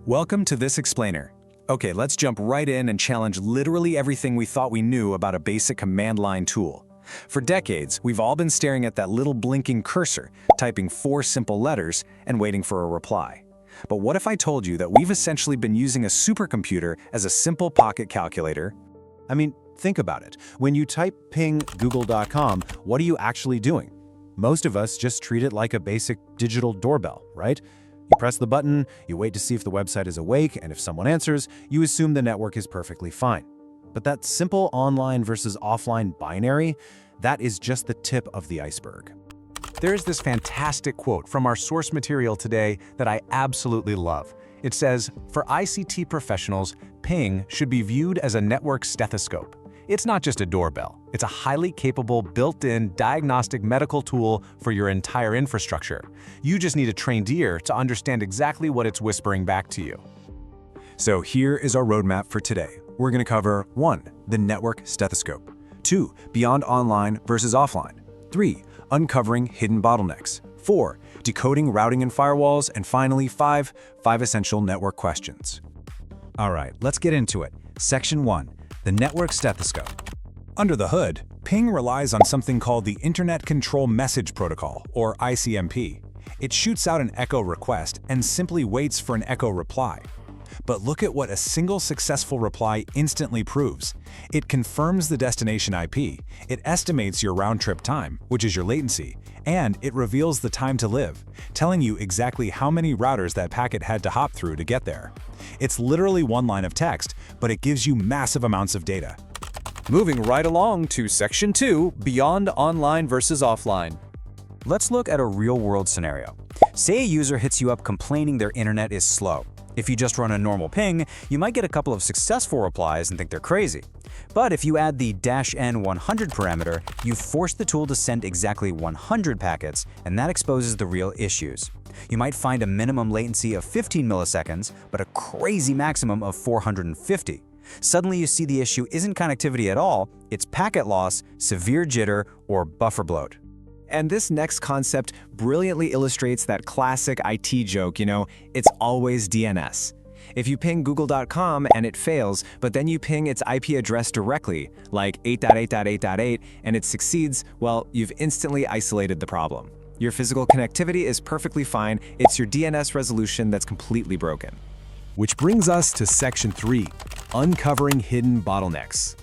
Welcome to This Explainer. Okay, let's jump right in and challenge literally everything we thought we knew about a basic command line tool. For decades, we've all been staring at that little blinking cursor, typing 4 simple letters, and waiting for a reply. But what if I told you that we've essentially been using a supercomputer as a simple pocket calculator? I mean, think about it. When you type ping google.com, what are you actually doing? Most of us just treat it like a basic digital doorbell, right? You press the button, you wait to see if the website is awake, and if someone answers, you assume the network is perfectly fine. But that simple online versus offline binary, that is just the tip of the iceberg. There's this fantastic quote from our source material today that I absolutely love. It says, "For ICT professionals, ping should be viewed as a network stethoscope. It's not just a doorbell. It's a highly capable, built-in diagnostic medical tool for your entire infrastructure. You just need a trained ear to understand exactly what it's whispering back to you." So here is our roadmap for today. We're going to cover 1. The network stethoscope. 2. Beyond online versus offline. 3. Uncovering hidden bottlenecks. 4. Decoding routing and firewalls. And finally, 5 essential network questions. All right, let's get into it. Section 1. The network stethoscope. Under the hood, ping relies on something called the Internet Control Message Protocol, or ICMP. It shoots out an echo request and simply waits for an echo reply. But look at what a single successful reply instantly proves. It confirms the destination IP, it estimates your round-trip time, which is your latency, and it reveals the time to live, telling you exactly how many routers that packet had to hop through to get there. It's literally one line of text, but it gives you massive amounts of data. Moving right along to Section 2, Beyond Online versus Offline. Let's look at a real-world scenario. Say a user hits you up complaining their internet is slow. If you just run a normal ping, you might get a couple of successful replies and think they're crazy. But if you add the -n100 parameter, you force the tool to send exactly 100 packets, and that exposes the real issues. You might find a minimum latency of 15 milliseconds, but a crazy maximum of 450. Suddenly you see the issue isn't connectivity at all, it's packet loss, severe jitter, or buffer bloat. And this next concept brilliantly illustrates that classic IT joke, it's always DNS. If you ping google.com and it fails, but then you ping its IP address directly, like 8.8.8.8, and it succeeds, well, you've instantly isolated the problem. Your physical connectivity is perfectly fine, it's your DNS resolution that's completely broken. Which brings us to Section 3, Uncovering Hidden Bottlenecks.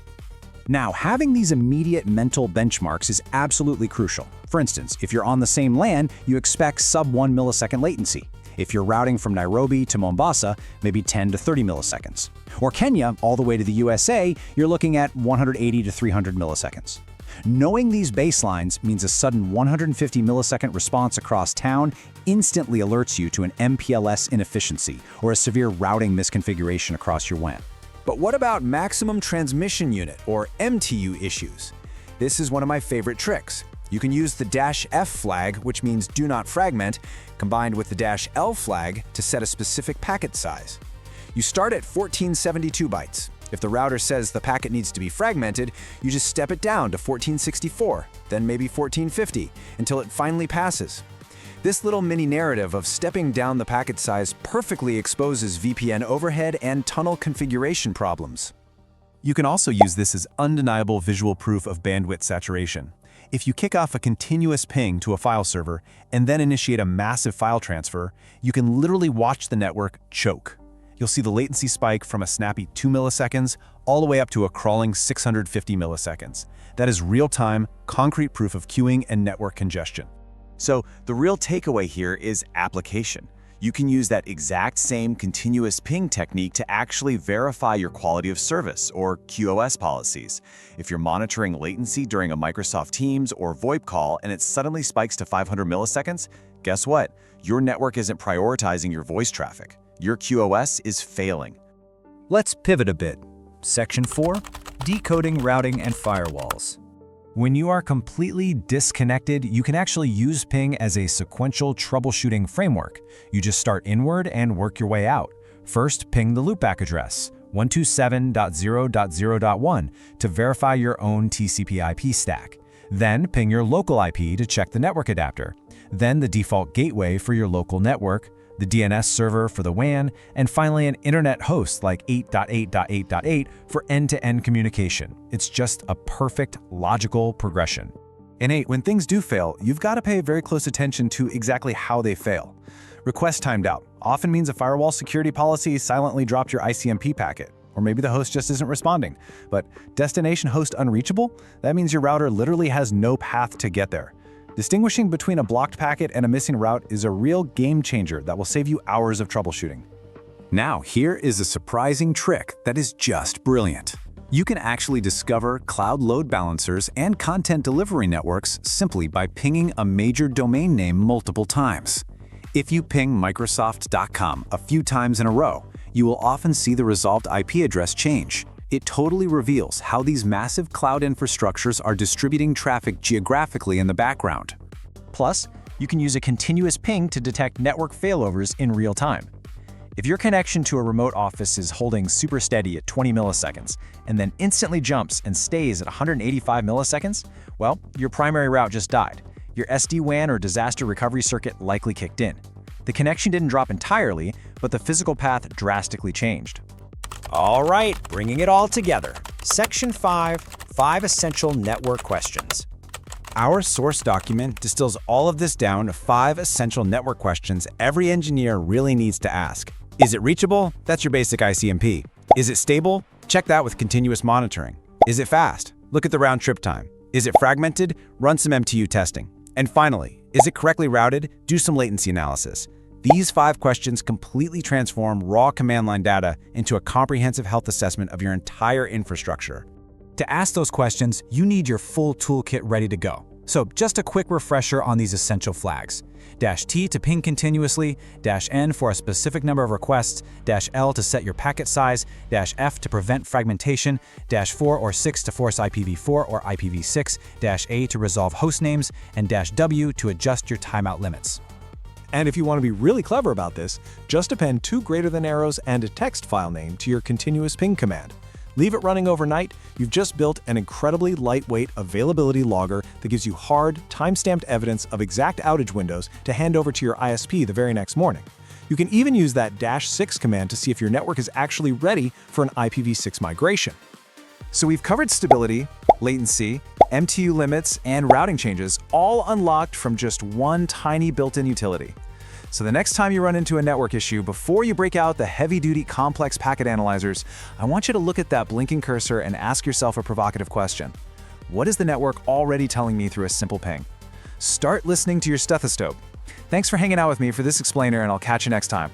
Now, having these immediate mental benchmarks is absolutely crucial. For instance, if you're on the same LAN, you expect sub-1 millisecond latency. If you're routing from Nairobi to Mombasa, maybe 10 to 30 milliseconds. Or Kenya, all the way to the USA, you're looking at 180 to 300 milliseconds. Knowing these baselines means a sudden 150 millisecond response across town instantly alerts you to an MPLS inefficiency or a severe routing misconfiguration across your WAN. But what about maximum transmission unit, or MTU issues? This is one of my favorite tricks. You can use the -F flag, which means do not fragment, combined with the -L flag to set a specific packet size. You start at 1472 bytes. If the router says the packet needs to be fragmented, you just step it down to 1464, then maybe 1450, until it finally passes. This little mini narrative of stepping down the packet size perfectly exposes VPN overhead and tunnel configuration problems. You can also use this as undeniable visual proof of bandwidth saturation. If you kick off a continuous ping to a file server and then initiate a massive file transfer, you can literally watch the network choke. You'll see the latency spike from a snappy 2 milliseconds all the way up to a crawling 650 milliseconds. That is real-time, concrete proof of queuing and network congestion. So the real takeaway here is application. You can use that exact same continuous ping technique to actually verify your quality of service, or QoS policies. If you're monitoring latency during a Microsoft Teams or VoIP call and it suddenly spikes to 500 milliseconds, guess what? Your network isn't prioritizing your voice traffic. Your QoS is failing. Let's pivot a bit. Section 4, Decoding routing and firewalls. When you are completely disconnected, you can actually use ping as a sequential troubleshooting framework. You just start inward and work your way out. First, ping the loopback address, 127.0.0.1, to verify your own TCP/IP stack. Then ping your local IP to check the network adapter. Then the default gateway for your local network, the DNS server for the WAN, and finally an internet host like 8.8.8.8 for end-to-end communication. It's just a perfect logical progression. And 8, when things do fail, you've got to pay very close attention to exactly how they fail. Request timed out often means a firewall security policy silently dropped your ICMP packet, or maybe the host just isn't responding. But destination host unreachable? That means your router literally has no path to get there. Distinguishing between a blocked packet and a missing route is a real game changer that will save you hours of troubleshooting. Now, here is a surprising trick that is just brilliant. You can actually discover cloud load balancers and content delivery networks simply by pinging a major domain name multiple times. If you ping Microsoft.com a few times in a row, you will often see the resolved IP address change. It totally reveals how these massive cloud infrastructures are distributing traffic geographically in the background. Plus, you can use a continuous ping to detect network failovers in real time. If your connection to a remote office is holding super steady at 20 milliseconds and then instantly jumps and stays at 185 milliseconds, well, your primary route just died. Your SD-WAN or disaster recovery circuit likely kicked in. The connection didn't drop entirely, but the physical path drastically changed. All right, bringing it all together. Section 5, 5 essential network questions. Our source document distills all of this down to 5 essential network questions every engineer really needs to ask. Is it reachable? That's your basic ICMP. Is it stable? Check that with continuous monitoring. Is it fast? Look at the round trip time. Is it fragmented? Run some MTU testing. And finally, is it correctly routed? Do some latency analysis. These 5 questions completely transform raw command line data into a comprehensive health assessment of your entire infrastructure. To ask those questions, you need your full toolkit ready to go. So just a quick refresher on these essential flags. -T to ping continuously, -N for a specific number of requests, -L to set your packet size, -F to prevent fragmentation, -4 or 6 to force IPv4 or IPv6, -A to resolve host names, and -W to adjust your timeout limits. And if you want to be really clever about this, just append 2 greater than arrows and a text file name to your continuous ping command. Leave it running overnight, you've just built an incredibly lightweight availability logger that gives you hard, time-stamped evidence of exact outage windows to hand over to your ISP the very next morning. You can even use that -6 command to see if your network is actually ready for an IPv6 migration. So we've covered stability, latency, MTU limits, and routing changes, all unlocked from just one tiny built-in utility. So the next time you run into a network issue, before you break out the heavy-duty complex packet analyzers, I want you to look at that blinking cursor and ask yourself a provocative question. What is the network already telling me through a simple ping? Start listening to your stethoscope. Thanks for hanging out with me for this explainer, and I'll catch you next time.